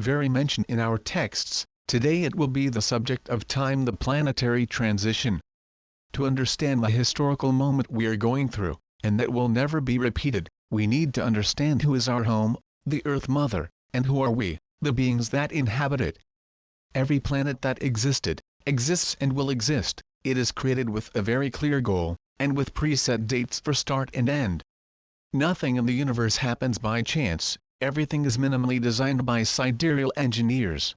very mentioned in our texts. Today it will be the subject of time, the planetary transition. To understand the historical moment we are going through, and that will never be repeated, we need to understand who is our home, the Earth Mother, and who are we, the beings that inhabit it. Every planet that existed, exists and will exist. It is created with a very clear goal, and with preset dates for start and end. Nothing in the universe happens by chance, everything is minimally designed by sidereal engineers.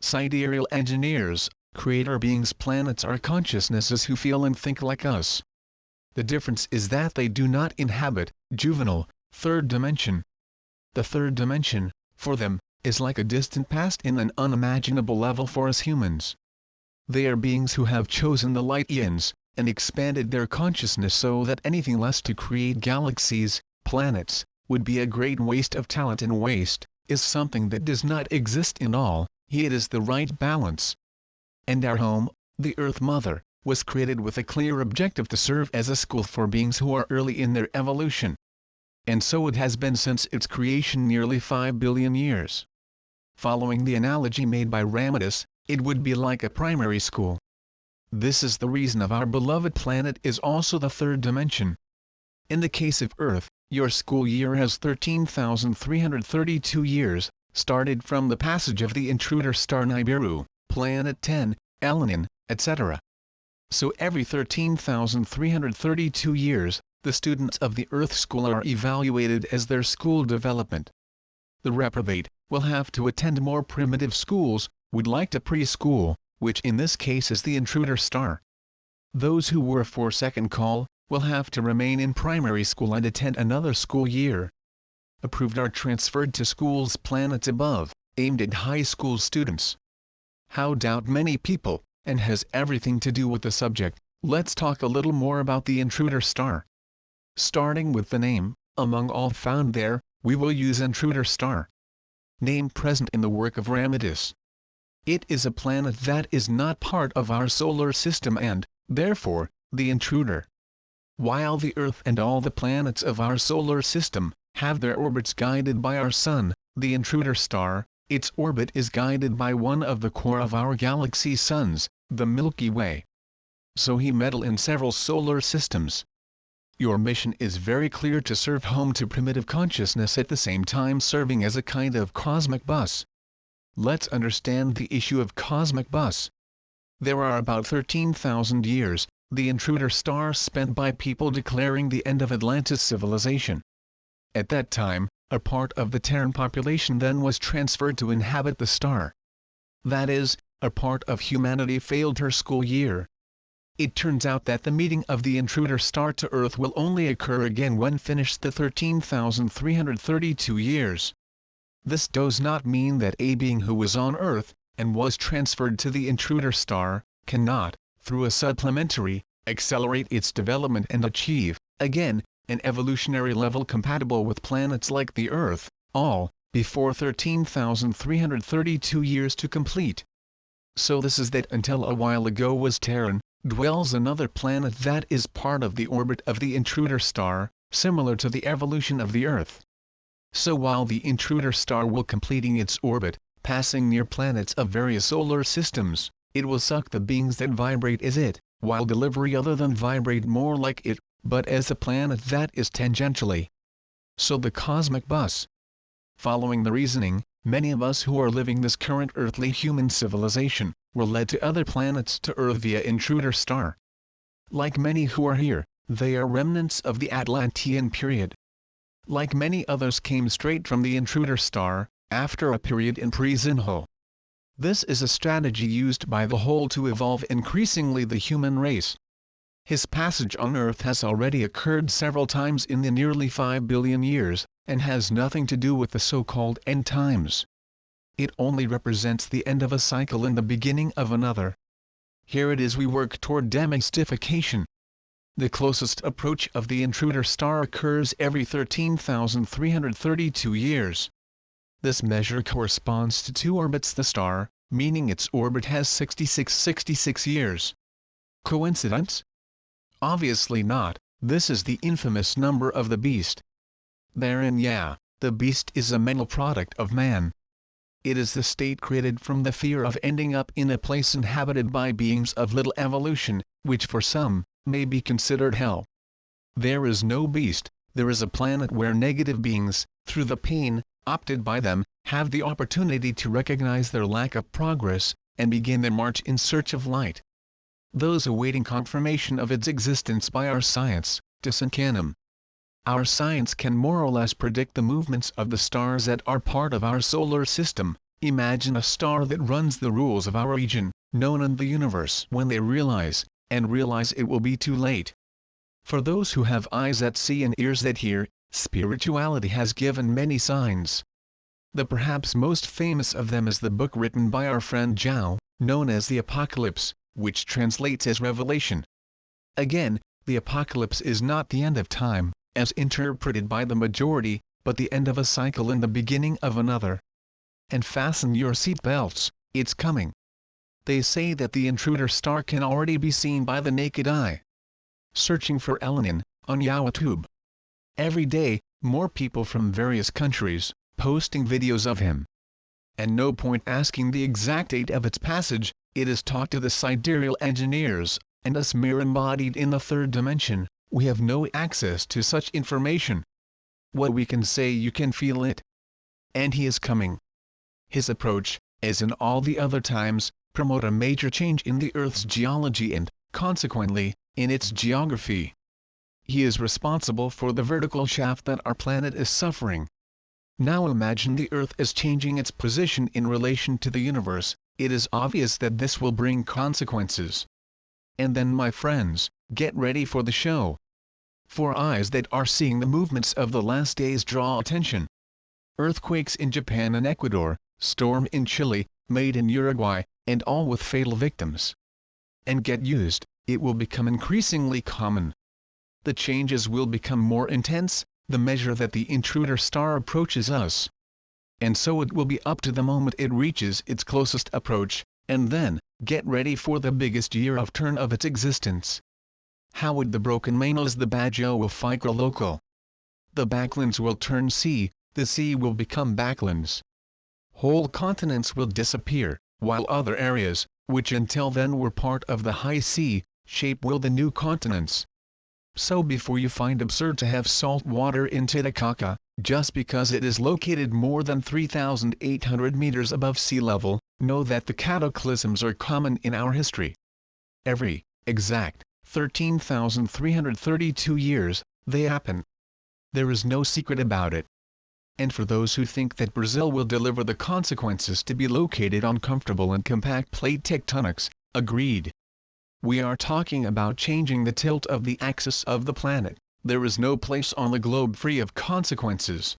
Sidereal engineers, creator beings. Planets are consciousnesses who feel and think like us. The difference is that they do not inhabit, juvenile, third dimension. The third dimension, for them, is like a distant past in an unimaginable level for us humans. They are beings who have chosen the light eons, and expanded their consciousness so that anything less to create galaxies, planets, would be a great waste of talent, and waste is something that does not exist in all. It is the right balance. And our home, the Earth Mother, was created with a clear objective to serve as a school for beings who are early in their evolution. And so it has been since its creation nearly 5 billion years. Following the analogy made by Ramidus, it would be like a primary school. This is the reason of our beloved planet is also the third dimension. In the case of Earth, your school year has 13,332 years, started from the passage of the intruder star Nibiru, planet 10, Elenin, etc. So every 13,332 years, the students of the Earth School are evaluated as their school development. The reprobate will have to attend more primitive schools, would like to preschool, which in this case is the intruder star. Those who were for second call, will have to remain in primary school and attend another school year. Approved are transferred to schools planets above, aimed at high school students. How doubt many people, and has everything to do with the subject. Let's talk a little more about the intruder star. Starting with the name, among all found there, we will use intruder star. Name present in the work of Ramidus. It is a planet that is not part of our solar system and, therefore, the intruder. While the Earth and all the planets of our solar system have their orbits guided by our Sun, the intruder star, its orbit is guided by one of the core of our galaxy's suns, the Milky Way. So he meddle in several solar systems. Your mission is very clear: to serve home to primitive consciousness at the same time serving as a kind of cosmic bus. Let's understand the issue of cosmic bus. There are about 13,000 years, the intruder star spent by people declaring the end of Atlantis civilization. At that time, a part of the Terran population then was transferred to inhabit the star. That is, a part of humanity failed her school year. It turns out that the meeting of the intruder star to Earth will only occur again when finished the 13,332 years. This does not mean that a being who was on Earth, and was transferred to the intruder star, cannot, through a supplementary, accelerate its development and achieve, again, an evolutionary level compatible with planets like the Earth, all, before 13,332 years to complete. So this is that until a while ago was Terran, dwells another planet that is part of the orbit of the intruder star, similar to the evolution of the Earth. So while the intruder star will completing its orbit, passing near planets of various solar systems, it will suck the beings that vibrate as it, while delivery other than vibrate more like it, but as a planet that is tangentially. So the cosmic bus. Following the reasoning, many of us who are living this current earthly human civilization, were led to other planets to Earth via intruder star. Like many who are here, they are remnants of the Atlantean period. Like many others came straight from the intruder star, after a period in pre-Xinho. This is a strategy used by the whole to evolve increasingly the human race. His passage on Earth has already occurred several times in the nearly 5 billion years, and has nothing to do with the so-called end times. It only represents the end of a cycle and the beginning of another. Here it is we work toward demystification. The closest approach of the intruder star occurs every 13,332 years. This measure corresponds to 2 orbits the star, meaning its orbit has 66 years. Coincidence? Obviously not. This is the infamous number of the beast. Therein, the beast is a mental product of man. it is the state created from the fear of ending up in a place inhabited by beings of little evolution, which for some, may be considered hell. There is no beast, there is a planet where negative beings, through the pain, opted by them, have the opportunity to recognize their lack of progress, and begin their march in search of light. Those awaiting confirmation of its existence by our science, disencanum. Our science can more or less predict the movements of the stars that are part of our solar system. Imagine a star that runs the rules of our region, known in the universe. When they realize it will be too late. For those who have eyes that see and ears that hear, spirituality has given many signs. The perhaps most famous of them is the book written by our friend Zhao, known as the Apocalypse, which translates as Revelation. Again, the Apocalypse is not the end of time, as interpreted by the majority, but the end of a cycle and the beginning of another. And fasten your seat belts, it's coming. They say that the intruder star can already be seen by the naked eye. Searching for Elenin, on YouTube. Every day, more people from various countries, posting videos of him. And no point asking the exact date of its passage, it is taught to the sidereal engineers, and us mere embodied in the third dimension, we have no access to such information. What we can say, you can feel it. And he is coming. His approach, as in all the other times, promote a major change in the Earth's geology and, consequently, in its geography. He is responsible for the vertical shaft that our planet is suffering. Now imagine the Earth as changing its position in relation to the universe. It is obvious that this will bring consequences. And then, my friends, get ready for the show. For eyes that are seeing the movements of the last days draw attention. Earthquakes in Japan and Ecuador, storm in Chile, made in Uruguay, and all with fatal victims. And get used, it will become increasingly common. The changes will become more intense, the measure that the intruder star approaches us. And so it will be up to the moment it reaches its closest approach, and then, get ready for the biggest year of turn of its existence. How would the broken manos the Bajo will fica local? The backlands will turn sea, the sea will become backlands. Whole continents will disappear, while other areas, which until then were part of the high sea, shape will the new continents. So before you find absurd to have salt water in Titicaca, just because it is located more than 3,800 meters above sea level, know that the cataclysms are common in our history. Every exact 13,332 years, they happen. There is no secret about it. And for those who think that Brazil will deliver the consequences to be located on comfortable and compact plate tectonics, agreed. We are talking about changing the tilt of the axis of the planet. There is no place on the globe free of consequences.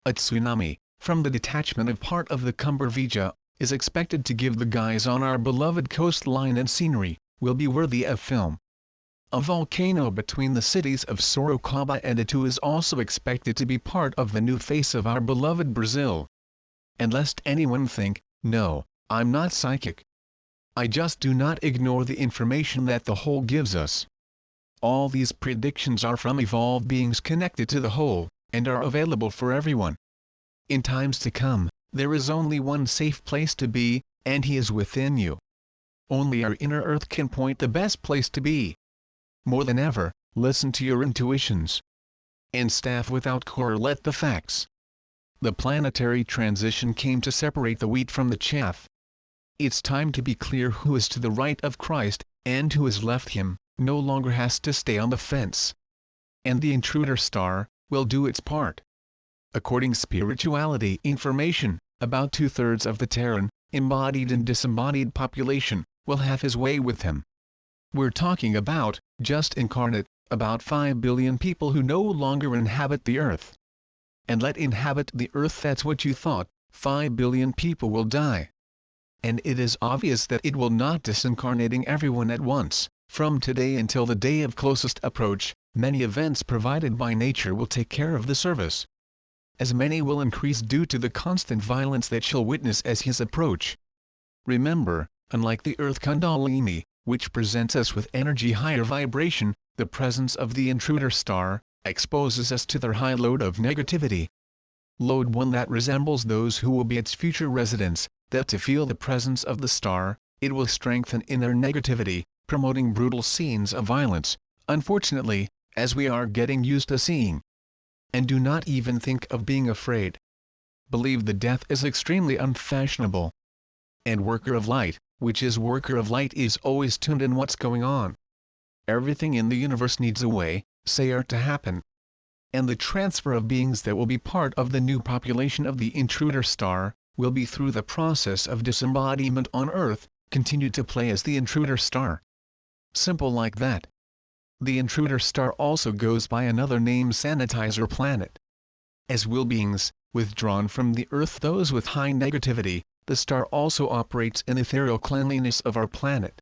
A tsunami, from the detachment of part of the Cumbervija, is expected to give the guys on our beloved coastline and scenery, will be worthy of film. A volcano between the cities of Sorocaba and Itu is also expected to be part of the new face of our beloved Brazil. And lest anyone think, no, I'm not psychic. I just do not ignore the information that the whole gives us. All these predictions are from evolved beings connected to the whole, and are available for everyone. In times to come, there is only one safe place to be, and he is within you. Only our inner earth can point the best place to be. More than ever, listen to your intuitions. And staff without correlate the facts. The planetary transition came to separate the wheat from the chaff. It's time to be clear who is to the right of Christ, and who has left him, no longer has to stay on the fence. And the intruder star will do its part. According spirituality information, about 2/3 of the Terran, embodied and disembodied population, will have his way with him. We're talking about, just incarnate, about 5 billion people who no longer inhabit the Earth. And let inhabit the Earth, that's what you thought, 5 billion people will die. And it is obvious that it will not disincarnating everyone at once. From today until the day of closest approach, many events provided by nature will take care of the service. As many will increase due to the constant violence that shall witness as his approach. Remember, unlike the Earth Kundalini, which presents us with energy higher vibration, the presence of the intruder star exposes us to their high load of negativity. load one that resembles those who will be its future residents, that to feel the presence of the star, it will strengthen in their negativity, promoting brutal scenes of violence, unfortunately, as we are getting used to seeing. And do not even think of being afraid. Believe the death is extremely unfashionable. And worker of light, which is worker of light, is always tuned in what's going on. Everything in the universe needs a way, SIRIAN, to happen. And the transfer of beings that will be part of the new population of the intruder star, will be through the process of disembodiment on Earth, continue to play as the intruder star. Simple like that. The intruder star also goes by another name, sanitizer planet. As will beings, withdrawn from the Earth, those with high negativity, the star also operates in ethereal cleanliness of our planet.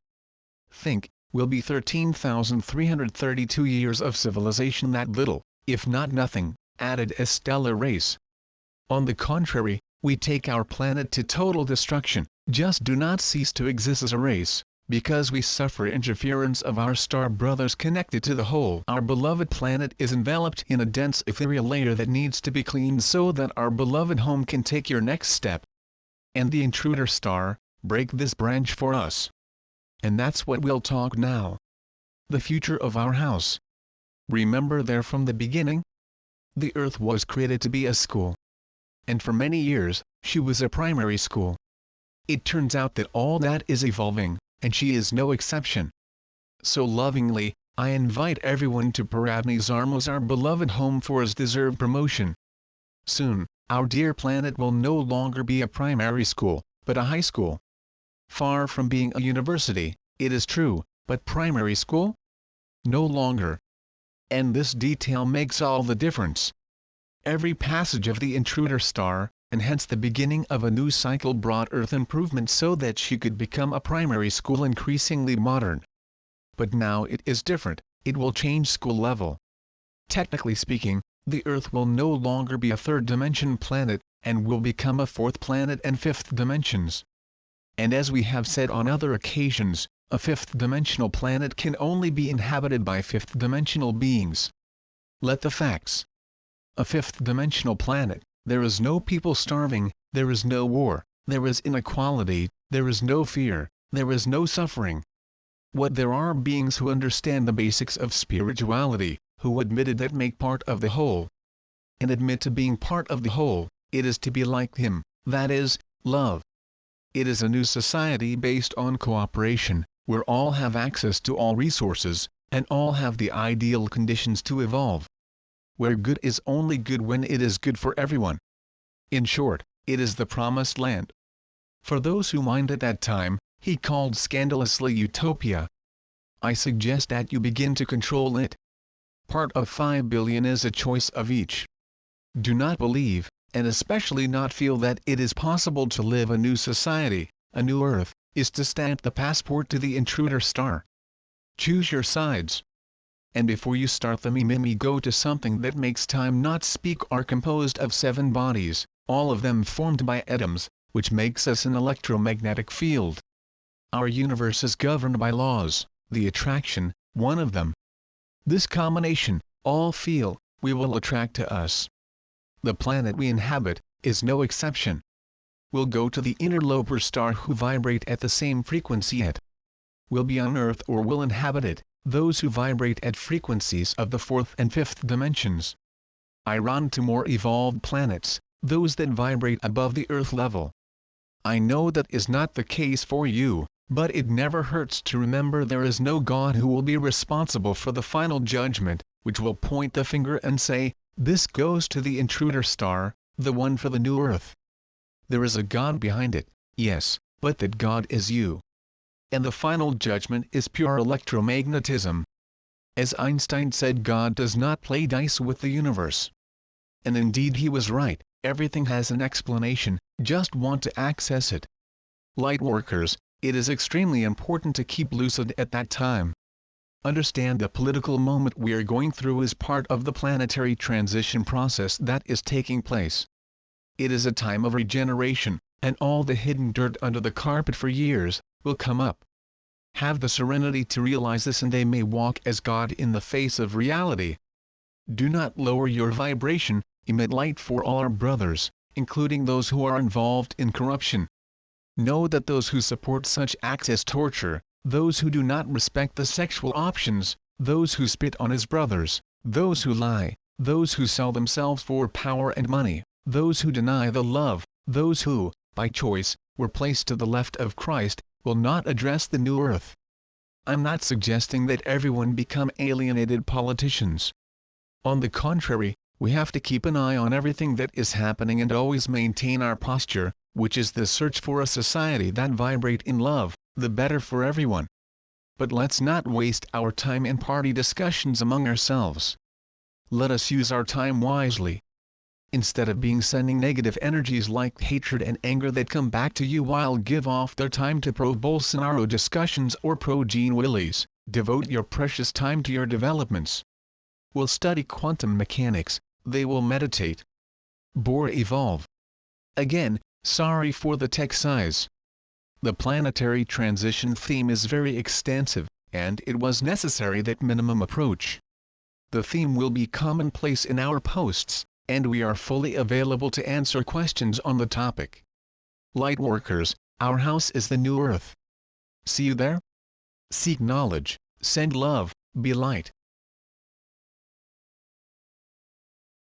Think, will be 13,332 years of civilization, that little, if not nothing, added as stellar race. On the contrary, we take our planet to total destruction, just do not cease to exist as a race, because we suffer interference of our star brothers connected to the whole. Our beloved planet is enveloped in a dense ethereal layer that needs to be cleaned so that our beloved home can take your next step. And the intruder star, break this branch for us. And that's what we'll talk now. The future of our house. Remember there from the beginning? The Earth was created to be a school. And for many years, she was a primary school. It turns out that all that is evolving, and she is no exception. So lovingly, I invite everyone to Paradnis Armos, our beloved home, for his deserved promotion. Soon, our dear planet will no longer be a primary school, but a high school. Far from being a university, it is true, but primary school? No longer. And this detail makes all the difference. Every passage of the intruder star, and hence the beginning of a new cycle, brought Earth improvement so that she could become a primary school increasingly modern. But now it is different, it will change school level. Technically speaking, the Earth will no longer be a third-dimension planet, and will become a fourth planet and fifth dimensions. And as we have said on other occasions, a fifth-dimensional planet can only be inhabited by fifth-dimensional beings. Let the facts. A fifth-dimensional planet, there is no people starving, there is no war, there is inequality, there is no fear, there is no suffering. What there are beings who understand the basics of spirituality, who admitted that make part of the whole. And admit to being part of the whole, it is to be like him, that is, love. It is a new society based on cooperation, where all have access to all resources, and all have the ideal conditions to evolve. Where good is only good when it is good for everyone. In short, it is the promised land. For those who mind at that time, he called scandalously utopia. I suggest that you begin to control it. Part of 5 billion is a choice of each. Do not believe, and especially not feel, that it is possible to live a new society, a new Earth, is to stamp the passport to the intruder star. Choose your sides. And before you start the me go to something that makes time not speak, are composed of 7 bodies, all of them formed by atoms, which makes us an electromagnetic field. Our universe is governed by laws, the attraction, one of them. This combination, all feel, we will attract to us. The planet we inhabit, is no exception. We'll go to the interloper star who vibrate at the same frequency it. Will be on Earth or will inhabit it, those who vibrate at frequencies of the 4th and 5th dimensions. Iran to more evolved planets, those that vibrate above the Earth level. I know that is not the case for you, but it never hurts to remember there is no God who will be responsible for the final judgment, which will point the finger and say, this goes to the intruder star, the one for the new Earth. There is a God behind it, yes, but that God is you. And the final judgment is pure electromagnetism. As Einstein said, God does not play dice with the universe. And indeed he was right, everything has an explanation, just want to access it. Lightworkers, it is extremely important to keep lucid at that time. Understand the political moment we are going through is part of the planetary transition process that is taking place. It is a time of regeneration, and all the hidden dirt under the carpet for years, will come up. Have the serenity to realize this, and they may walk as God in the face of reality. Do not lower your vibration, emit light for all our brothers, including those who are involved in corruption. Know that those who support such acts as torture, those who do not respect the sexual options, those who spit on his brothers, those who lie, those who sell themselves for power and money, those who deny the love, those who, by choice, were placed to the left of Christ, will not address the new earth. I'm not suggesting that everyone become alienated politicians. On the contrary, we have to keep an eye on everything that is happening and always maintain our posture, which is the search for a society that vibrate in love, the better for everyone. But let's not waste our time in party discussions among ourselves. Let us use our time wisely. Instead of sending negative energies like hatred and anger that come back to you, while give off their time to pro-Bolsonaro discussions or pro-Gene Willies, devote your precious time to your developments. We'll study quantum mechanics, they will meditate. Bore evolve. Again, sorry for the tech size. The planetary transition theme is very extensive, and it was necessary that minimum approach. The theme will be commonplace in our posts, and we are fully available to answer questions on the topic. Lightworkers, our house is the new earth. See you there? Seek knowledge, send love, be light.